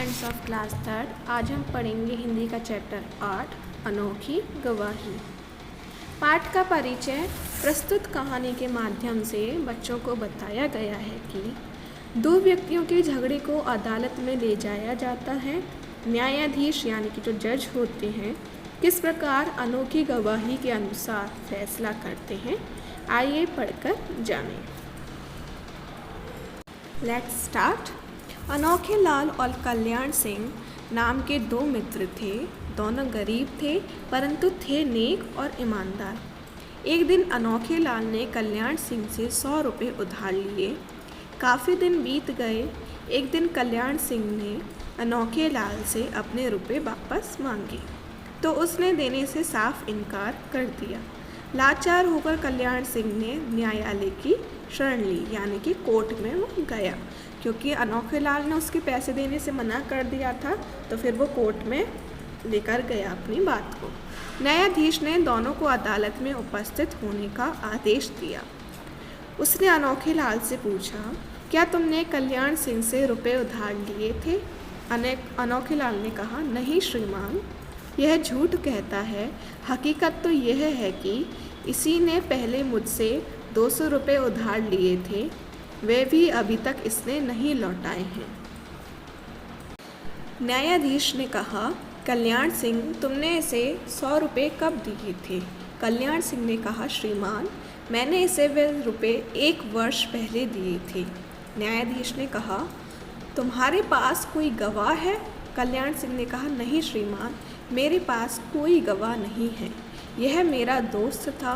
Friends of class third. आज हम पढ़ेंगे हिंदी का चैप्टर 8 अनोखी गवाही। पाठ का परिचय। प्रस्तुत कहानी के माध्यम से बच्चों को बताया गया है कि दो व्यक्तियों के झगड़े को अदालत में ले जाया जाता है। न्यायाधीश यानी कि जो जज होते हैं किस प्रकार अनोखी गवाही के अनुसार फैसला करते हैं, आइए पढ़कर जानें। Let's start. अनोखे लाल और कल्याण सिंह नाम के दो मित्र थे। दोनों गरीब थे परंतु थे नेक और ईमानदार। एक दिन अनोखे लाल ने कल्याण सिंह से 100 रुपये उधार लिए। काफ़ी दिन बीत गए। एक दिन कल्याण सिंह ने अनोखे लाल से अपने रुपये वापस मांगे तो उसने देने से साफ इनकार कर दिया। लाचार होकर कल्याण सिंह ने न्यायालय की शरण ली, यानी कि कोर्ट में वो गया, क्योंकि अनोखे लाल ने उसके पैसे देने से मना कर दिया था। तो फिर वो कोर्ट में लेकर गया अपनी बात को। न्यायाधीश ने दोनों को अदालत में उपस्थित होने का आदेश दिया। उसने अनोखे लाल से पूछा, क्या तुमने कल्याण सिंह से रुपये उधार लिए थे? अनोखे लाल ने कहा, नहीं श्रीमान, यह झूठ कहता है। हकीकत तो यह है कि इसी ने पहले मुझसे 200 रुपये उधार लिए थे, वे भी अभी तक इसने नहीं लौटाए हैं। न्यायाधीश ने कहा, कल्याण सिंह, तुमने इसे 100 रुपये कब दिए थे? कल्याण सिंह ने कहा, श्रीमान, मैंने इसे वे रुपये 1 वर्ष पहले दिए थे। न्यायाधीश ने कहा, तुम्हारे पास कोई गवाह है? कल्याण सिंह ने कहा, नहीं श्रीमान, मेरे पास कोई गवाह नहीं है। यह मेरा दोस्त था,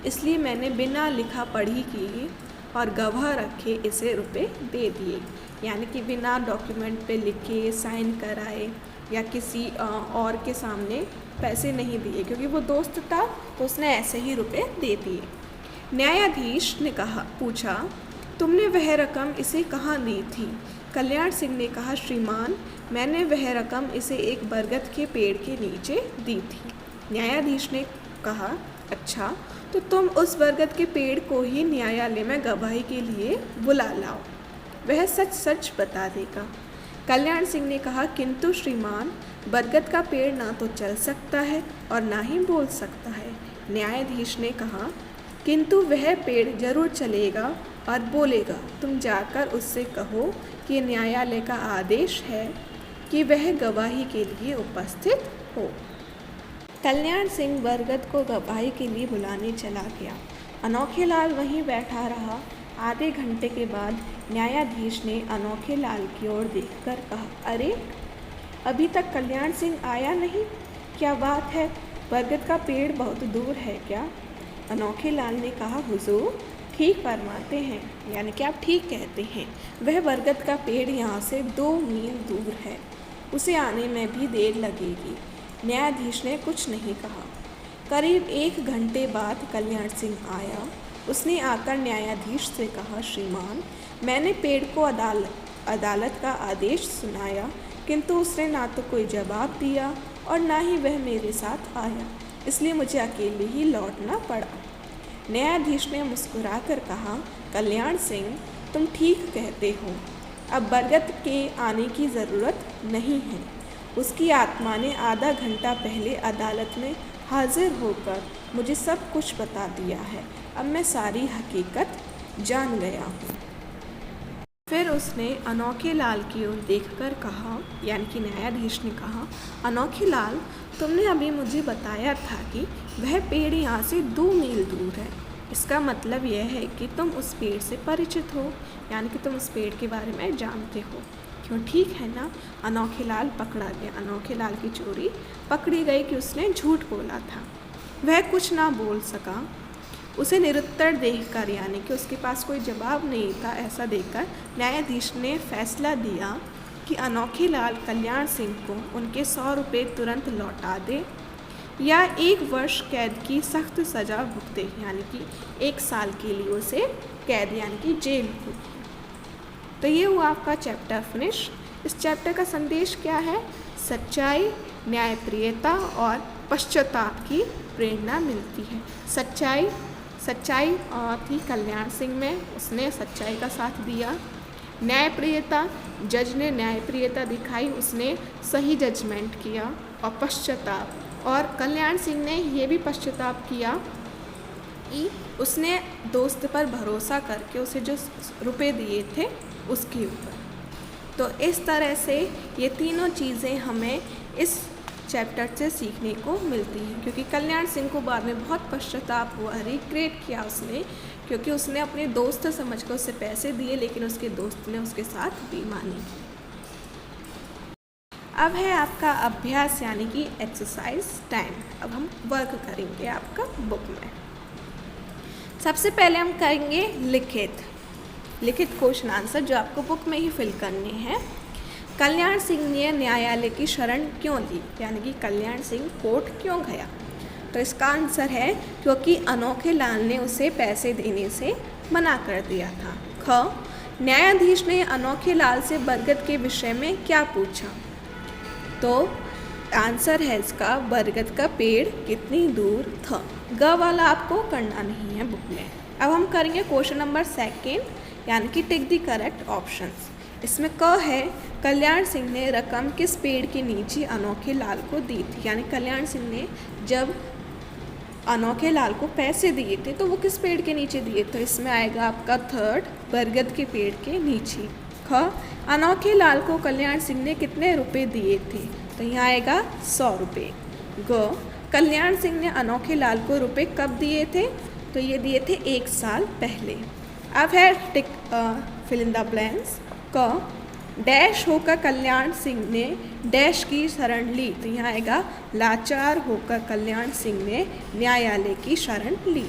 इसलिए मैंने बिना लिखा पढ़ी किए और गवाह रखे इसे रुपए दे दिए, यानी कि बिना डॉक्यूमेंट पे लिखे साइन कराए या किसी और के सामने पैसे नहीं दिए, क्योंकि वो दोस्त था तो उसने ऐसे ही रुपए दे दिए। न्यायाधीश ने पूछा, तुमने वह रकम इसे कहाँ दी थी? कल्याण सिंह ने कहा, श्रीमान, मैंने वह रकम इसे एक बरगद के पेड़ के नीचे दी थी। न्यायाधीश ने कहा, अच्छा, तो तुम उस बरगद के पेड़ को ही न्यायालय में गवाही के लिए बुला लाओ, वह सच सच बता देगा। कल्याण सिंह ने कहा, किंतु श्रीमान, बरगद का पेड़ ना तो चल सकता है और ना ही बोल सकता है। न्यायाधीश ने कहा, किंतु वह पेड़ जरूर चलेगा और बोलेगा। तुम जाकर उससे कहो कि न्यायालय का आदेश है कि वह गवाही के लिए उपस्थित हो। कल्याण सिंह बरगद को गवाही के लिए बुलाने चला गया। अनोखे लाल वहीं बैठा रहा। आधे घंटे के बाद न्यायाधीश ने अनोखे लाल की ओर देखकर कहा, अरे, अभी तक कल्याण सिंह आया नहीं? क्या बात है, बरगद का पेड़ बहुत दूर है क्या? अनोखे लाल ने कहा, हुजूर, ठीक फरमाते हैं, यानी कि आप ठीक कहते हैं। वह बरगद का पेड़ यहाँ से 2 मील दूर है, उसे आने में भी देर लगेगी। न्यायाधीश ने कुछ नहीं कहा। करीब 1 घंटे बाद कल्याण सिंह आया। उसने आकर न्यायाधीश से कहा, श्रीमान, मैंने पेड़ को अदालत का आदेश सुनाया, किंतु उसने ना तो कोई जवाब दिया और ना ही वह मेरे साथ आया, इसलिए मुझे अकेले ही लौटना पड़ा। न्यायाधीश ने मुस्कुराकर कहा, कल्याण सिंह, तुम ठीक कहते हो। अब बरगद के आने की ज़रूरत नहीं है। उसकी आत्मा ने आधा घंटा पहले अदालत में हाजिर होकर मुझे सब कुछ बता दिया है। अब मैं सारी हकीकत जान गया हूँ। फिर उसने अनोखे लाल की ओर देखकर कहा, यानी कि न्यायाधीश ने कहा, अनोखे लाल, तुमने अभी मुझे बताया था कि वह पेड़ यहाँ से 2 मील दूर है। इसका मतलब यह है कि तुम उस पेड़ से परिचित हो, यानी कि तुम उस पेड़ के बारे में जानते हो। क्यों, ठीक है ना? अनोखे लाल पकड़ा गया। अनोखे लाल की चोरी पकड़ी गई कि उसने झूठ बोला था। वह कुछ ना बोल सका। उसे निरुत्तर देखकर, यानी कि उसके पास कोई जवाब नहीं था, ऐसा देखकर न्यायाधीश ने फैसला दिया कि अनोखे लाल कल्याण सिंह को उनके 100 रुपये तुरंत लौटा दे या 1 वर्ष कैद की सख्त सज़ा भुगते, यानी कि 1 साल के लिए उसे कैद यानी कि जेल होगी। तो ये हुआ आपका चैप्टर फिनिश। इस चैप्टर का संदेश क्या है? सच्चाई, न्यायप्रियता और पश्चाताप की प्रेरणा मिलती है। सच्चाई थी कल्याण सिंह में, उसने सच्चाई का साथ दिया। न्यायप्रियता, जज ने न्यायप्रियता दिखाई, उसने सही जजमेंट किया। और पश्चाताप, और कल्याण सिंह ने ये भी पश्चाताप किया कि उसने दोस्त पर भरोसा करके उसे जो रुपए दिए थे उसके ऊपर। तो इस तरह से ये तीनों चीज़ें हमें इस चैप्टर से सीखने को मिलती हैं, क्योंकि कल्याण सिंह को बाद में बहुत पश्चाताप हुआ, रिग्रेट किया उसने, क्योंकि उसने अपने दोस्त समझकर उसे पैसे दिए, लेकिन उसके दोस्त ने उसके साथ बेईमानी की। अब है आपका अभ्यास यानी कि एक्सरसाइज टाइम। अब हम वर्क करेंगे आपका बुक में। सबसे पहले हम करेंगे लिखित क्वेश्चन आंसर, जो आपको बुक में ही फिल करने हैं। कल्याण सिंह ने न्यायालय की शरण क्यों ली, यानी कि कल्याण सिंह कोर्ट क्यों गया। तो इसका आंसर है क्योंकि अनोखे लाल ने उसे पैसे देने से मना कर दिया था। ख, न्यायाधीश ने अनोखे लाल से बरगद के विषय में क्या पूछा। तो आंसर है इसका बरगद का पेड़ कितनी दूर था। ग वाला आपको करना नहीं है बुक में। अब हम करेंगे क्वेश्चन नंबर 2, यानी कि टिक द करेक्ट ऑप्शंस। इसमें क है कल्याण सिंह ने रकम किस पेड़ के नीचे अनोखे लाल को दी थी, यानी कल्याण सिंह ने जब अनोखे लाल को पैसे दिए थे तो वो किस पेड़ के नीचे दिए। तो इसमें आएगा आपका 3 बरगद के पेड़ के नीचे। ख, अनोखे लाल को कल्याण सिंह ने कितने रुपए दिए थे। तो यहाँ आएगा 100 रुपये। ग, कल्याण सिंह ने अनोखे लाल को रुपए कब दिए थे। तो ये दिए थे 1 साल पहले। अब है टिक फिल इन द ब्लैंक्स। क, डैश होकर कल्याण सिंह ने डैश की शरण ली। तो यहाँ आएगा लाचार होकर कल्याण सिंह ने न्यायालय की शरण ली।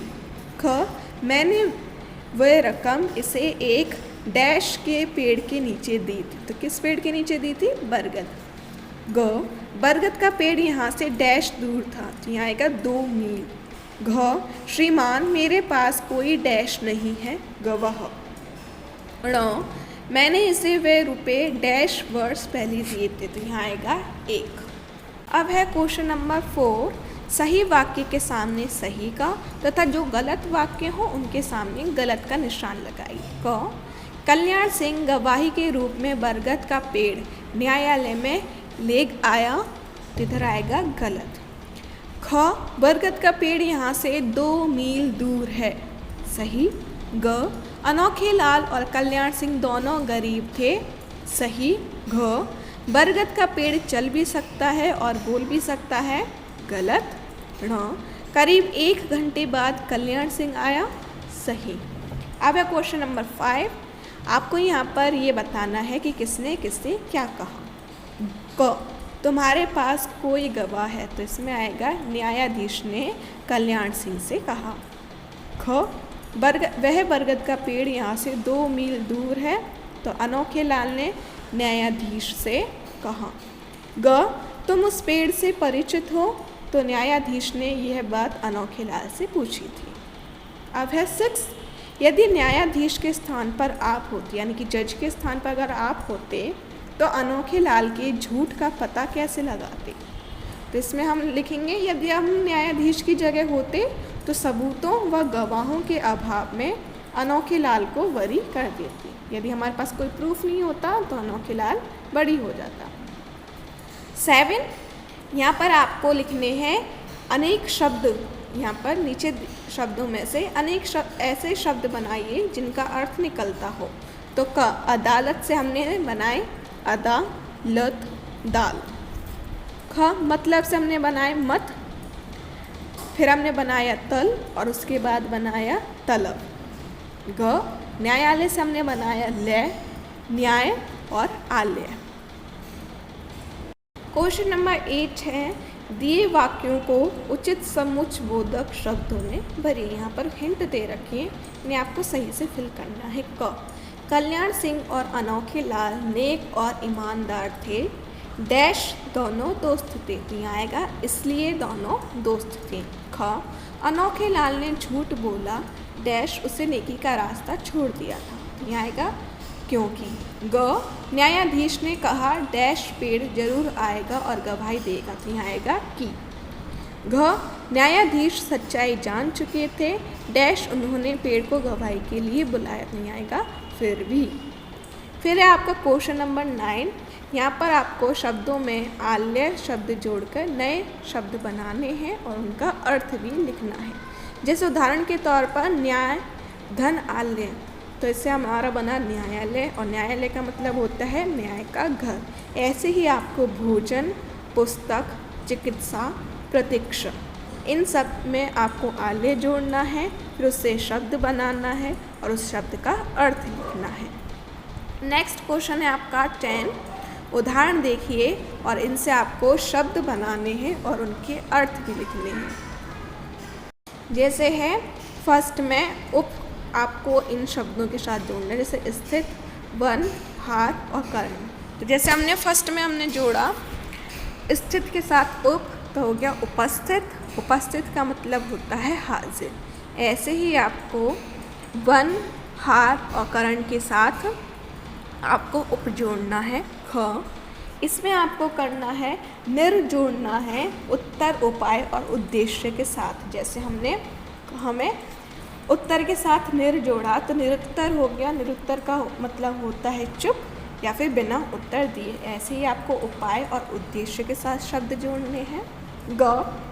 ख, मैंने वह रकम इसे एक डैश के पेड़ के नीचे दी थी। तो किस पेड़ के नीचे दी थी, बरगद। ग, बरगद का पेड़ यहाँ से डैश दूर था। तो यहाँ आएगा 2 मील। घ, श्रीमान मेरे पास कोई डैश नहीं है, गवाह। ण, मैंने इसे वे रुपए डैश वर्ष पहले दिए थे। तो यहाँ आएगा 1। अब है क्वेश्चन नंबर 4, सही वाक्य के सामने सही का तथा जो गलत वाक्य हो उनके सामने गलत का निशान लगाइए। क, कल्याण सिंह गवाही के रूप में बरगद का पेड़ न्यायालय में ले आया। तो इधर आएगा गलत। ख, बरगद का पेड़ यहाँ से 2 मील दूर है, सही। ग, अनोखे लाल और कल्याण सिंह दोनों गरीब थे, सही। घ, बरगद का पेड़ चल भी सकता है और बोल भी सकता है, गलत। ण, करीब 1 घंटे बाद कल्याण सिंह आया, सही। अब है क्वेश्चन नंबर 5, आपको यहाँ पर ये बताना है कि किसने किससे क्या कहा। क, तुम्हारे पास कोई गवाह है। तो इसमें आएगा न्यायाधीश ने कल्याण सिंह से कहा। ख, वह बरगद का पेड़ यहाँ से 2 मील दूर है। तो अनोखे लाल ने न्यायाधीश से कहा। ग, तुम उस पेड़ से परिचित हो। तो न्यायाधीश ने यह बात अनोखे लाल से पूछी थी। अब है 6, यदि न्यायाधीश के स्थान पर आप होते, यानी कि जज के स्थान पर अगर आप होते तो अनोखे लाल के झूठ का पता कैसे लगाते। तो इसमें हम लिखेंगे यदि हम न्यायाधीश की जगह होते तो सबूतों व गवाहों के अभाव में अनोखे लाल को बरी कर देते। यदि हमारे पास कोई प्रूफ नहीं होता तो अनोखे लाल बरी हो जाता। 7, यहाँ पर आपको लिखने हैं अनेक शब्द। यहाँ पर नीचे शब्दों में से अनेक ऐसे शब्द बनाइए जिनका अर्थ निकलता हो। तो क, अदालत से हमने बनाए अदालत दाल। ख, मतलब से हमने बनाए मत, फिर हमने बनाया तल और उसके बाद बनाया तलब। ग, न्यायालय से हमने बनाया लय, न्याय और आलय। क्वेश्चन नंबर 8 है, दिए वाक्यों को उचित समुच्चयबोधक शब्दों में भरिए। यहाँ पर हिंट दे रखिए, इन्हें आपको सही से फिल करना है। क, कल्याण सिंह और अनोखे लाल नेक और ईमानदार थे, डैश दोनों दोस्त थे। तो यहाँ आएगा इसलिए दोनों दोस्त थे। ख, अनोखे लाल ने झूठ बोला, डैश उसे नेकी का रास्ता छोड़ दिया था। तो यहाँ आएगा क्योंकि। ग, न्यायाधीश ने कहा डैश पेड़ जरूर आएगा और गवाही देगा। तो यहाँ आएगा कि। घ, न्यायाधीश सच्चाई जान चुके थे, डैश उन्होंने पेड़ को गवाही के लिए बुलाया। तो यहाँ आएगा फिर भी। फिर है आपका क्वेश्चन नंबर 9। यहाँ पर आपको शब्दों में आल्य शब्द जोड़कर नए शब्द बनाने हैं और उनका अर्थ भी लिखना है। जैसे उदाहरण के तौर पर न्याय धन आल्य, तो इससे हमारा बना न्यायालय, और न्यायालय का मतलब होता है न्याय का घर। ऐसे ही आपको भोजन, पुस्तक, चिकित्सा, प्रतीक्षा, इन सब में आपको आल्य जोड़ना है, फिर उससे शब्द बनाना है और उस शब्द का अर्थ लिखना है। नेक्स्ट क्वेश्चन है आपका 10। उदाहरण देखिए और इनसे आपको शब्द बनाने हैं और उनके अर्थ भी लिखने हैं। जैसे है फर्स्ट में उप, आपको इन शब्दों के साथ जोड़ना है, जैसे स्थित, वन, हाथ और कर्ण। तो जैसे हमने फर्स्ट में हमने जोड़ा स्थित के साथ उप, तो हो गया उपस्थित। उपस्थित का मतलब होता है हाजिर। ऐसे ही आपको वन, हाथ और कर्ण के साथ आपको उप जोड़ना है ख। इसमें आपको करना है निर जोड़ना है उत्तर, उपाय और उद्देश्य के साथ। जैसे हमें उत्तर के साथ निर जोड़ा तो निरुत्तर हो गया। निरुत्तर का मतलब होता है चुप या फिर बिना उत्तर दिए। ऐसे ही आपको उपाय और उद्देश्य के साथ शब्द जोड़ने हैं। ग,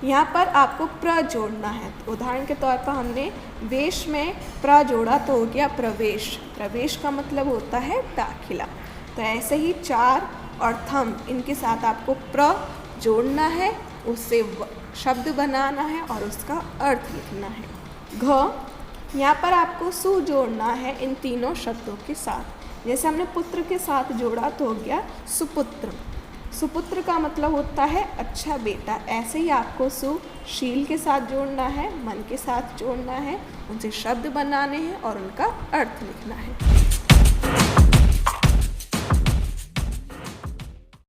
यहाँ पर आपको प्र जोड़ना है। तो उदाहरण के तौर पर हमने वेश में प्र जोड़ा तो हो गया प्रवेश। प्रवेश का मतलब होता है दाखिला। तो ऐसे ही चार और थम, इनके साथ आपको प्र जोड़ना है, उससे शब्द बनाना है और उसका अर्थ लिखना है। घ, यहाँ पर आपको सु जोड़ना है इन तीनों शब्दों के साथ। जैसे हमने पुत्र के साथ जोड़ा तो हो गया सुपुत्र। सुपुत्र का मतलब होता है अच्छा बेटा। ऐसे ही आपको सुशील के साथ जोड़ना है, मन के साथ जोड़ना है, उनसे शब्द बनाने हैं और उनका अर्थ लिखना है।